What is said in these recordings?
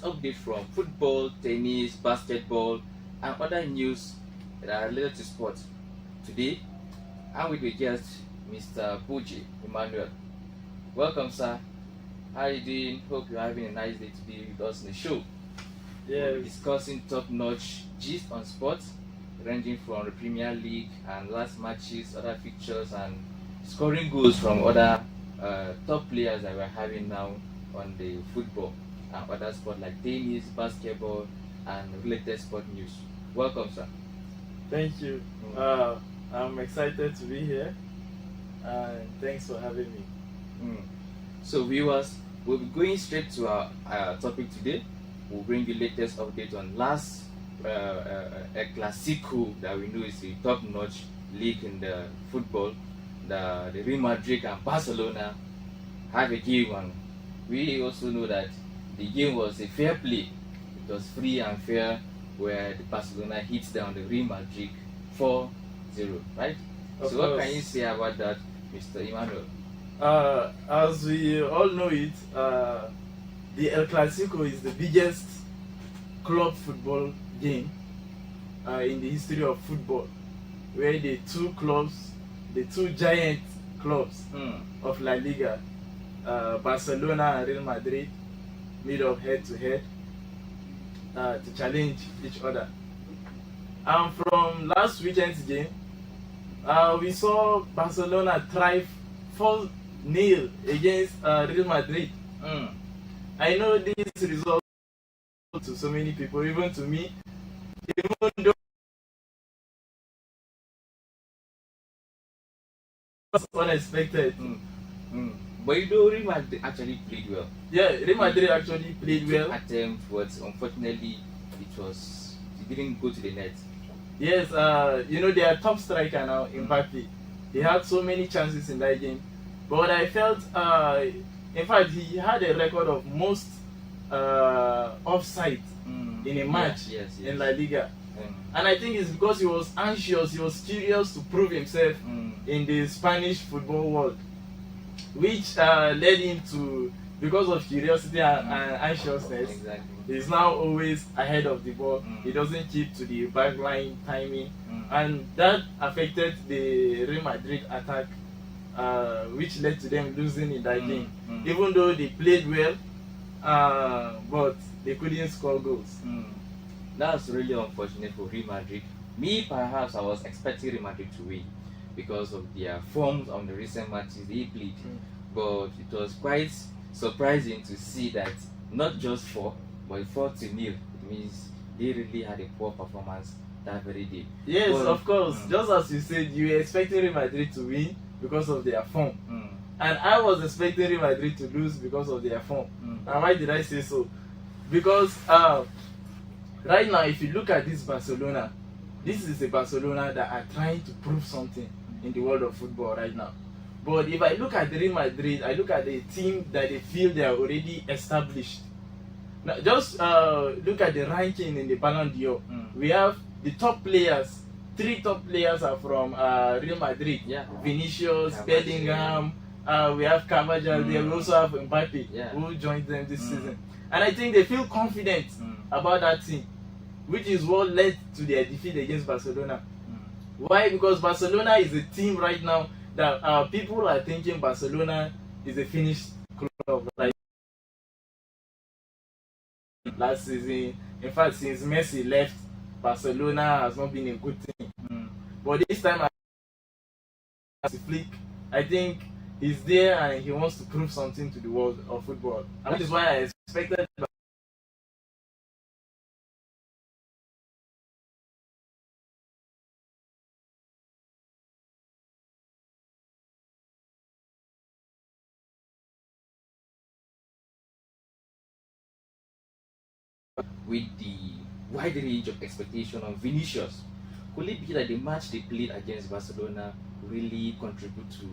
update from football, tennis, basketball, and other news that are related to sport. Today, I'm with the guest, Mr. Buji Emmanuel. Welcome, sir. How are you doing? Hope you're having a nice day today with us in the show. We'll be discussing top-notch gist on sports, ranging from the Premier League and last matches, other fixtures, and scoring goals from other top players that we're having now on the football and other sports like tennis, basketball, and related sport news. Welcome, sir. Thank you. I'm excited to be here, and thanks for having me. So, viewers, we'll be going straight to our topic today. We'll bring you latest update on last El Clasico that we know is the top-notch league in the football. The Real Madrid and Barcelona have a game, and we also know that the game was a fair play. It was free and fair, where the Barcelona hits down the Real Madrid 4-0, right? So what can you say about that, Mr. Emmanuel? As we all know it, the El Clasico is the biggest club football game in the history of football, where the two clubs, the two giant clubs of La Liga, Barcelona and Real Madrid, meet up head-to-head to challenge each other. And from last weekend's game, we saw Barcelona thrive 4-0 against Real Madrid. I know this result to so many people, even to me, even though it was unexpected. But you know, Real Madrid actually played well. Yeah, Real Madrid actually played well. Attempt, but unfortunately, it didn't go to the net. Yes, you know, their top striker now, Mbappe. He had so many chances in that game, but I felt, in fact, he had a record of most offside in a match in La Liga. And I think it's because he was anxious, he was curious to prove himself in the Spanish football world, which led him to, because of curiosity and anxiousness, he's now always ahead of the ball. He doesn't keep to the backline timing, and that affected the Real Madrid attack, which led to them losing in that game. Even though they played well, but they couldn't score goals. That's really unfortunate for Real Madrid. Me, perhaps I was expecting Real Madrid to win because of their forms on the recent matches they played. But it was quite surprising to see that not just 4, but 4-0. It means they really had a poor performance that very day. Yes, but, of course. Just as you said, you were expecting Real Madrid to win because of their form. And I was expecting Real Madrid to lose because of their form. And why did I say so? Because right now, if you look at this Barcelona, this is a Barcelona that are trying to prove something in the world of football right now. But if I look at Real Madrid, I look at the team that they feel they are already established. Now, just look at the ranking in the Ballon d'Or. We have the top players. 3 top players are from Real Madrid. Vinicius, Bellingham. We have Carvajal there. We also have Mbappe, who joined them this season. And I think they feel confident about that team, which is what led to their defeat against Barcelona. Why? Because Barcelona is a team right now that people are thinking Barcelona is a finished club. Like last season, in fact, since Messi left, Barcelona has not been a good team. But this time, I think he's there and he wants to prove something to the world of football. And which is why I expected with the wide range of expectation on Vinicius. Could it be that the match they played against Barcelona really contribute to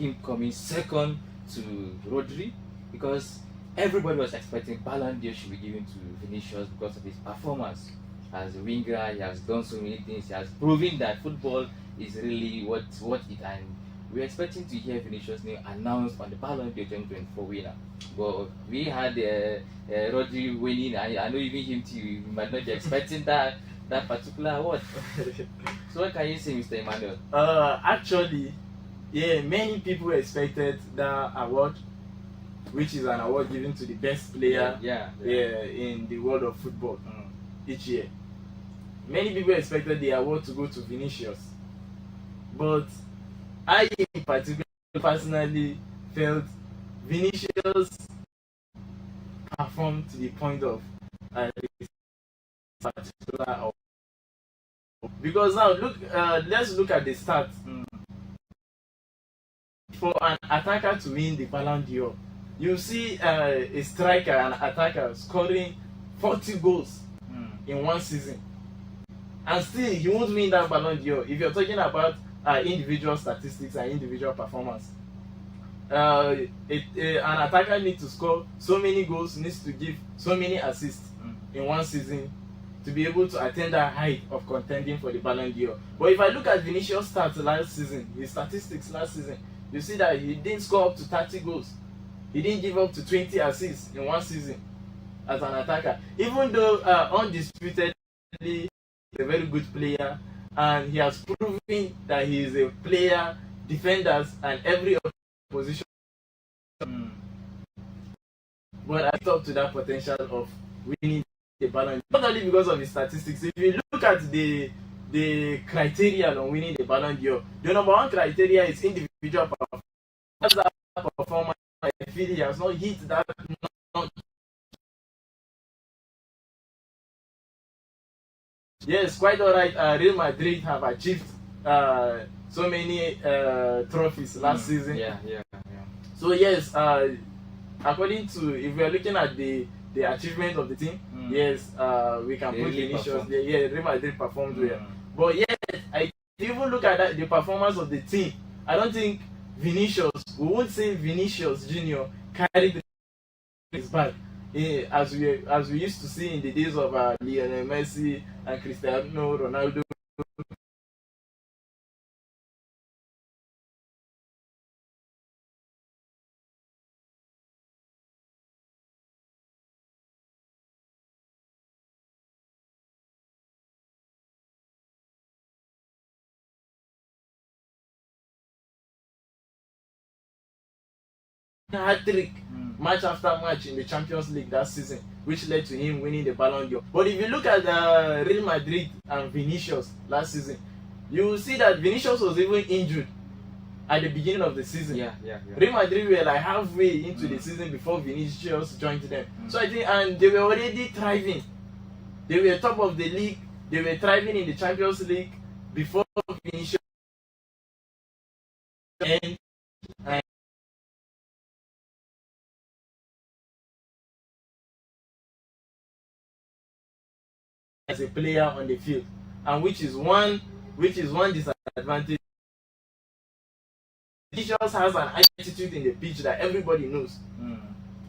him coming second to Rodri? Because everybody was expecting Ballon d'Or should be given to Vinicius because of his performance as a winger. He has done so many things. He has proven that football is really what it and we're expecting to hear Vinicius' name announced on the Ballon d'Or 2024 winner. But we had Rodri winning. I know even him too. You might not be expecting that particular award. So what can you say, Mr. Emmanuel? Actually, yeah, many people expected that award, which is an award given to the best player in the world of football each year. Many people expected the award to go to Vinicius, but I in particular personally felt Vinicius performed to the point of this particular award. Because now let's look at the stats. For an attacker to win the Ballon d'Or, you see a striker, an attacker scoring 40 goals in one season, and still he won't win that Ballon d'Or. If you're talking about individual statistics and individual performance, an attacker needs to score so many goals, needs to give so many assists in one season to be able to attain that height of contending for the Ballon d'Or. But if I look at Vinicius' stats last season, his statistics last season, you see that he didn't score up to 30 goals. He didn't give up to 20 assists in one season as an attacker. Even though undisputedly he's a very good player, and he has proven that he is a player, defenders, and every position. But I up to that potential of winning the Ballon d'Or, not only because of his statistics. If you look at the criteria on winning the Ballon d'Or, the number one criteria is individual performance. That's that performance. I feel he has not hit that. Yes, quite alright. Real Madrid have achieved so many trophies last season. Yeah. So yes, according to, if we are looking at the achievement of the team, yes, we can put Vinicius. Yeah, Real Madrid performed well. But yes, I even look at the performance of the team. I don't think Vinicius, we won't say Vinicius Junior carried his bag, as we used to see in the days of Lionel Messi and Cristiano Ronaldo. Hat-trick match after match in the Champions League that season, which led to him winning the Ballon d'Or. But if you look at Real Madrid and Vinicius last season, you will see that Vinicius was even injured at the beginning of the season. Yeah. Real Madrid were like halfway into the season before Vinicius joined them. So I think, and they were already thriving. They were top of the league. They were thriving in the Champions League before Vinicius. And as a player on the field, and which is one disadvantage. Vinicius has an attitude in the pitch that everybody knows.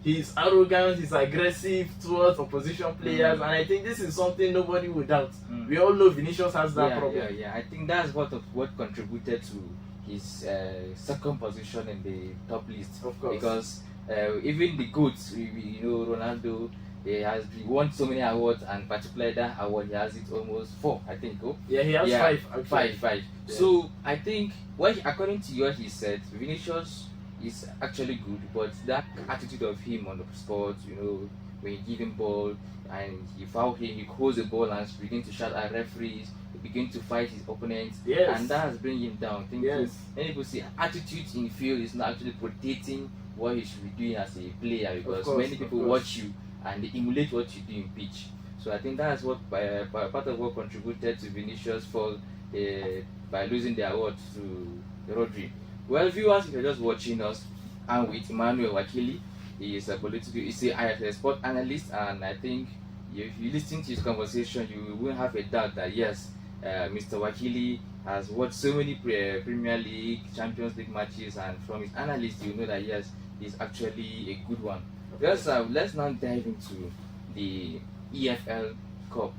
He's arrogant, he's aggressive towards opposition players, and I think this is something nobody would doubt. We all know Vinicius has that problem. Yeah. I think that's what contributed to his second position in the top list. Of course. Because even the GOATs, Ronaldo, he won so many awards, and particularly that award he has it almost 4, I think. Yeah, he has 5. Five. Yeah. So I think, according to what he said, Vinicius is actually good, but that attitude of him on the spot, when you give him ball and you foul him, he holds the ball and begin to shout at referees, he begin to fight his opponents, and that has bring him down. I think many people see attitude in field is not actually protecting what he should be doing as a player, because many people watch you and they emulate what you do in pitch. So I think that's what part of what contributed to Vinicius' fall by losing the award to Rodri. Well, viewers, if you're just watching us, I'm with Emmanuel Wakili. He's a sport analyst, and I think if you listen to his conversation, you won't have a doubt that yes, Mr. Wakili has watched so many Premier League, Champions League matches, and from his analysis, you know that yes, he's actually a good one. Let's now dive into the EFL Cup.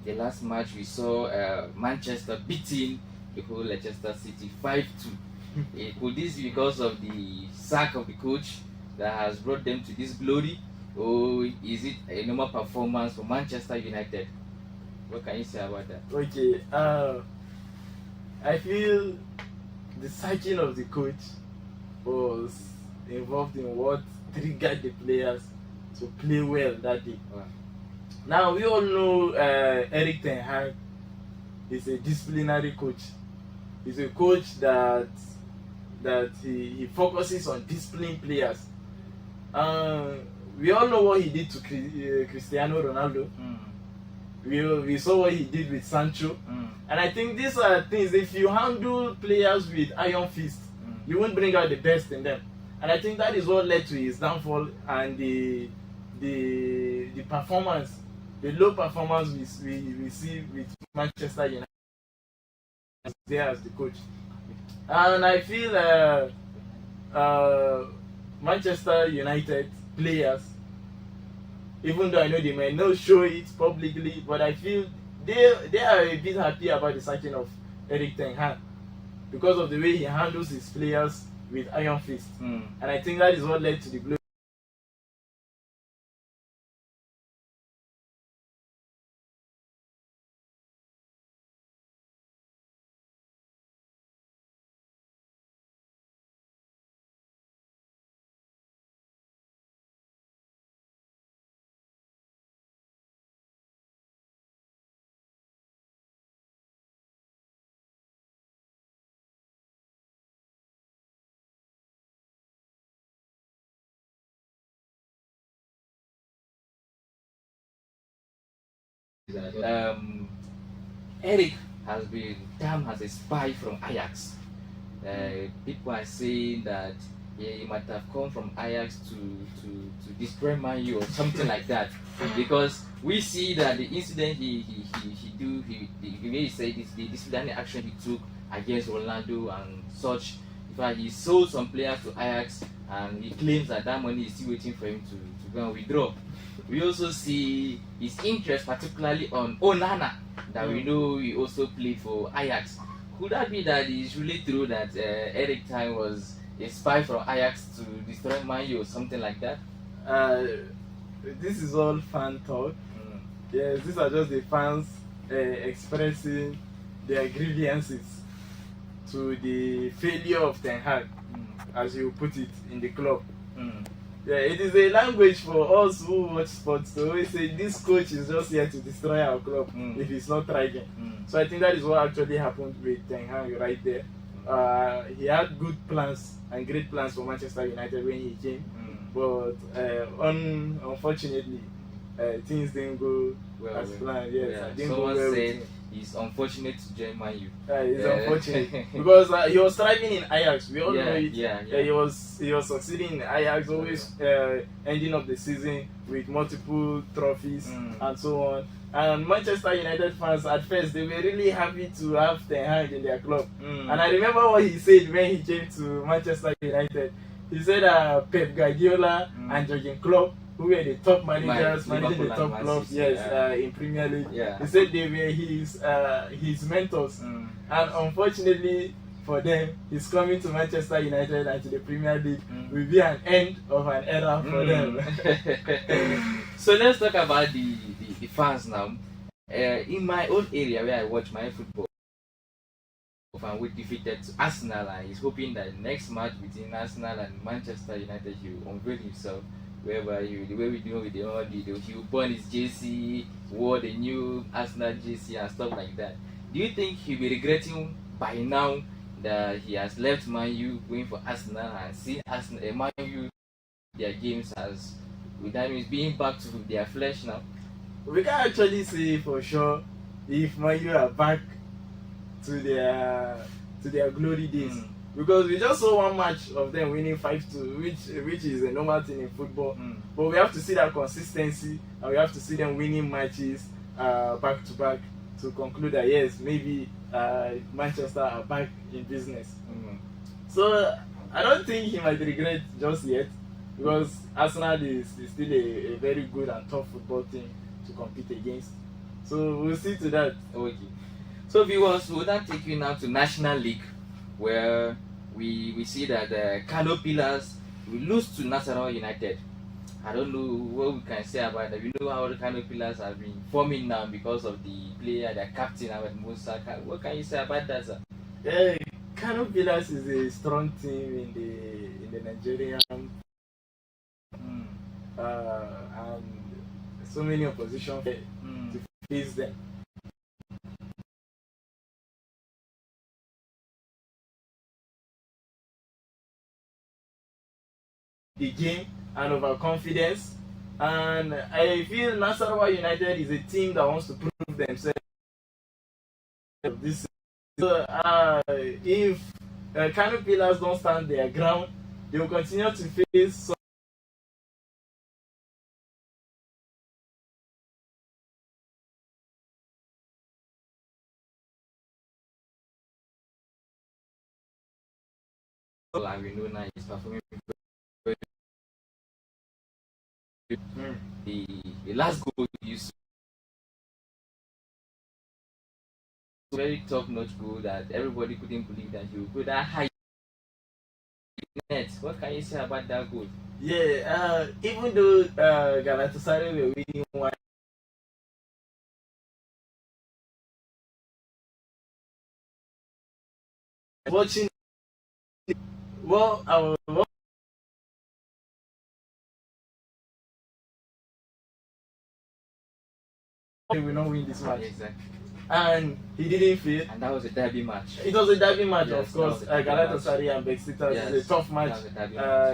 The last match we saw Manchester beating the whole Leicester City 5-2. Could this be because of the sack of the coach that has brought them to this glory, or is it a normal performance for Manchester United? What can you say about that? Okay, I feel the sacking of the coach was involved in what triggered the players to play well that day. Wow. Now we all know Erik ten Hag is a disciplinary coach. He's a coach that he focuses on disciplining players. We all know what he did to Cristiano Ronaldo. We saw what he did with Sancho. And I think these are things, if you handle players with iron fist, you won't bring out the best in them. And I think that is what led to his downfall and the performance, the low performance we see with Manchester United there as the coach. And I feel Manchester United players, even though I know they may not show it publicly, but I feel they are a bit happy about the sacking of Erik ten Hag because of the way he handles his players with iron fist. And I think that is what led to the glory. Eric has been termed as a spy from Ajax. People are saying that he might have come from Ajax to destroy Man U or something like that, because we see that the incident the way he said this, the disciplinary action he took against Ronaldo and such. In fact, he sold some players to Ajax, and he claims that money is still waiting for him to go and withdraw. We also see his interest particularly on Onana, that we know he also played for Ajax. Could that be that it's really true that Erik ten Hag was a spy from Ajax to destroy Man U or something like that? This is all fan talk. Yes, these are just the fans expressing their grievances to the failure of Ten Hag, as you put it, in the club. Yeah, it is a language for us who watch sports to always say this coach is just here to destroy our club if he's not trying. So I think that is what actually happened with Ten Hag right there. He had good plans and great plans for Manchester United when he came, but unfortunately things didn't go as planned. Yes, didn't someone go well said it's unfortunate to join Man U. It's unfortunate because he was thriving in Ajax. We all know it. He was succeeding in Ajax, always ending up the season with multiple trophies and so on. And Manchester United fans at first, they were really happy to have Ten Hag in their club. And I remember what he said when he came to Manchester United. He said Pep Guardiola and Jurgen Klopp, who were the top managers managing the top clubs, in Premier League. He said they were his mentors. And unfortunately for them, he's coming to Manchester United and to the Premier League will be an end of an era for them. So let's talk about the fans now. In my own area where I watch my football, and we defeated Arsenal, and he's hoping that the next match between Arsenal and Manchester United he will unveil himself, whereby the way we do with the audio, he will burn his JC, wore the new Arsenal JC and stuff like that. Do you think he'll be regretting by now that he has left Man U, going for Arsenal, and see Arsenal, Man U, their games as with that means being back to their flesh now? We can actually say for sure if Man U are back to their glory days, because we just saw one match of them winning 5-2, which is a normal thing in football. But we have to see that consistency, and we have to see them winning matches back to back to conclude that yes, maybe Manchester are back in business. So I don't think he might regret just yet, because Arsenal is still a very good and tough football team to compete against. So we'll see to that. Okay. So viewers, we'll now take you now to National League, where we see that Kano Pillars will lose to Nasarawa United. I don't know what we can say about that. We know how the Kano Pillars have been forming now because of the player, their captain, Ahmed Musa. What can you say about that, sir? Yeah, Kano Pillars is a strong team in the Nigerian and so many opposition to face them. The game and overconfidence, and I feel Nasarawa United is a team that wants to prove themselves. This so if Kano Pillars don't stand their ground, they will continue to face some Like we know now is performing the last goal you saw, very top-notch goal that everybody couldn't believe that you go that high net. What can you say about that goal? Yeah, even though Galatasaray were winning one, watching well, we will not win this match. Exactly. And he didn't fail. And that was a derby match. It was a derby match, Yes, of course. Galatasaray and Besiktas is a tough match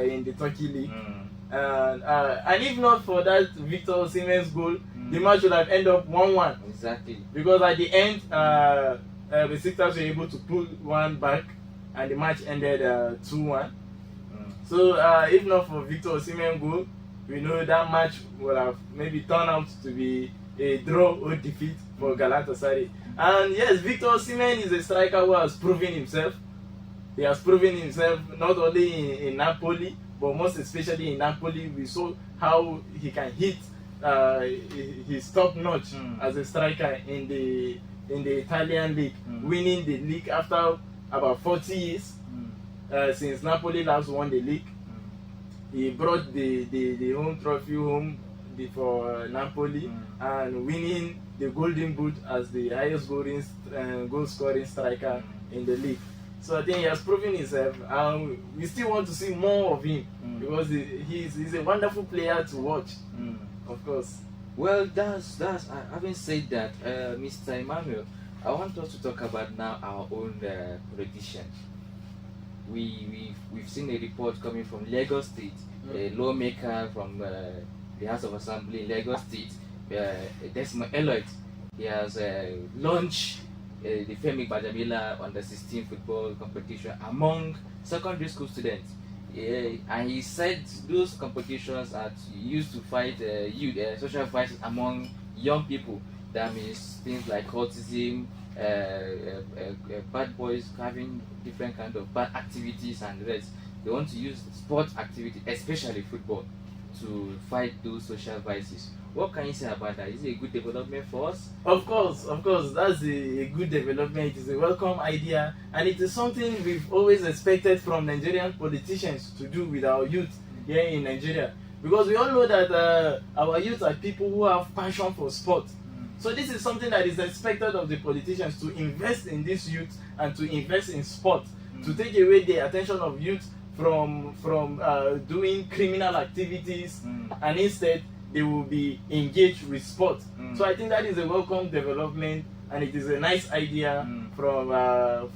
in the Turkey League. And if not for that Victor Osimhen's goal, the match would have ended up 1-1. Exactly. Because at the end, Besiktas were able to pull one back, and the match ended 2-1. So if not for Victor Osimhen's goal, we know that match would have maybe turned out to be a draw or defeat for Galatasaray. And yes, Victor Osimhen is a striker who has proven himself. He has proven himself not only in Napoli, but most especially in Napoli. We saw how he can hit his top notch as a striker in the Italian league, winning the league after about 40 years since Napoli last won the league. He brought the home trophy home for Napoli and winning the Golden Boot as the highest goal scoring striker in the league. So I think he has proven himself, and we still want to see more of him because he's a wonderful player to watch. Of course. Well, that's having said that, Mr. Emmanuel, I want us to talk about now our own politicians. We've seen a report coming from Lagos State, a lawmaker from the House of Assembly in Lagos State, Desmond Elliott. He has launched the Femi Bajamila under-16 football competition among secondary school students. And he said those competitions are used to fight social violence among young people. That means things like autism, bad boys having different kind of bad activities and the rest. They want to use sports activity, especially football, to fight those social vices. What can you say about that? Is it a good development for us? Of course, that's a good development. It is a welcome idea, and it is something we've always expected from Nigerian politicians to do with our youth here in Nigeria. Because we all know that our youth are people who have passion for sport. So this is something that is expected of the politicians, to invest in this youth and to invest in sport, to take away the attention of youth from doing criminal activities, and instead they will be engaged with sport. So I think that is a welcome development, and it is a nice idea from our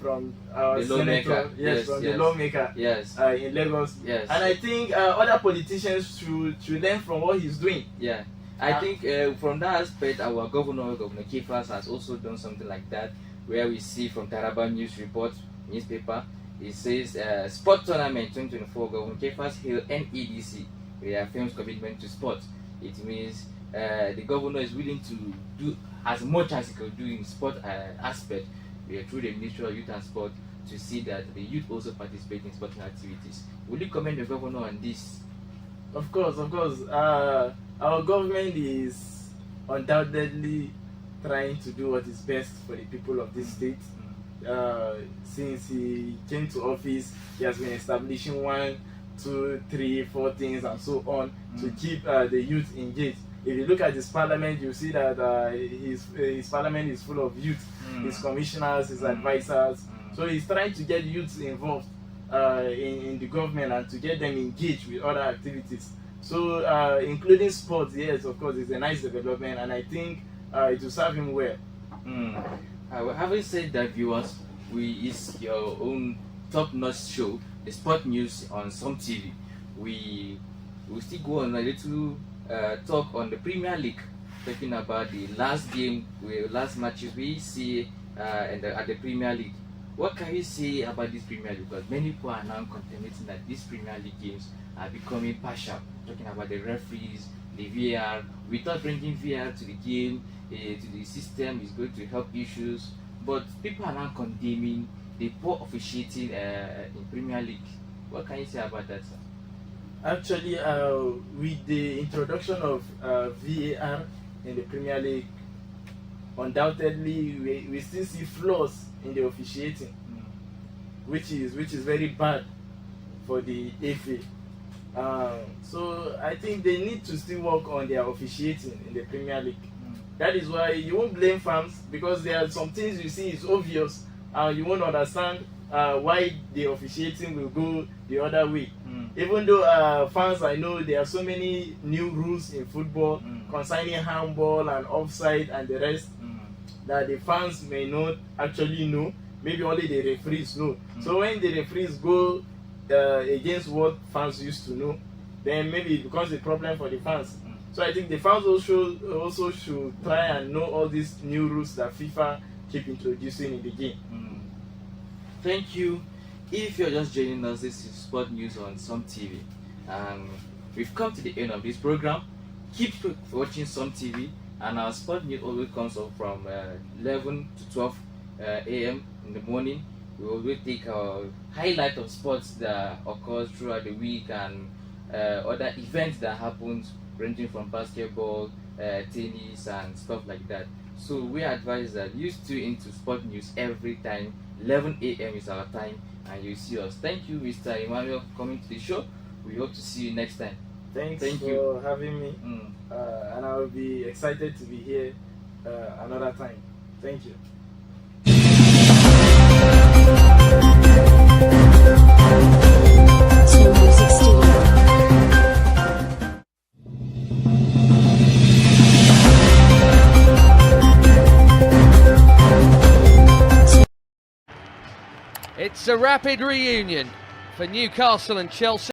senator, the lawmaker in Lagos. Yes. And I think other politicians should learn from what he's doing. Yeah. I think from that aspect, our Governor Kefas, has also done something like that, where we see from TARABA newspaper, it says Sport Tournament 2024, Governor Kefas hailed NEDC reaffirms commitment to sport. It means the governor is willing to do as much as he can do in sport aspect through the Ministry of Youth and Sport, to see that the youth also participate in sporting activities. Will you commend the governor on this? Of course. Our government is undoubtedly trying to do what is best for the people of this state. since he came to office, he has been establishing 1, 2, 3, 4 things and so on to keep the youth engaged. If you look at his parliament, you see that his parliament is full of youth, his commissioners, his advisors. So he's trying to get youths involved in the government and to get them engaged with other activities. So including sports, yes, of course, it's a nice development, and I think it will serve him well. Having said that, viewers, it's your own top-notch show, the sport news on some TV. We will still go on a little talk on the Premier League, talking about the last game, last matches we see at the Premier League. What can you say about this Premier League? Because many people are now contemplating that these Premier League games are becoming partial, talking about the referees, the VAR. We thought bringing VAR to the game, to the system is going to help issues, but people are now condemning the poor officiating in Premier League. What can you say about that, sir? Actually, with the introduction of VAR in the Premier League, undoubtedly we still see flaws in the officiating, which is very bad for the FA. So I think they need to still work on their officiating in the Premier League. That is why you won't blame fans, because there are some things you see is obvious and you won't understand why the officiating will go the other way. Even though fans, I know there are so many new rules in football concerning handball and offside and the rest that the fans may not actually know. Maybe only the referees know. So when the referees go against what fans used to know, then maybe it becomes a problem for the fans. So I think the fans also should try and know all these new rules that FIFA keep introducing in the game. Thank you. If you're just joining us, this is Sport News on Some TV. We've come to the end of this program. Keep watching Some TV, and our Sport News always comes up from 11 to 12 a.m. in the morning. We always take a highlight of sports that occurs throughout the week and other events that happen, ranging from basketball, tennis, and stuff like that. So we advise that you tune into Sport News every time. 11 a.m. is our time, and you see us. Thank you, Mr. Emmanuel, for coming to the show. We hope to see you next time. Thank you for having me, and I will be excited to be here another time. Thank you. It's a rapid reunion for Newcastle and Chelsea.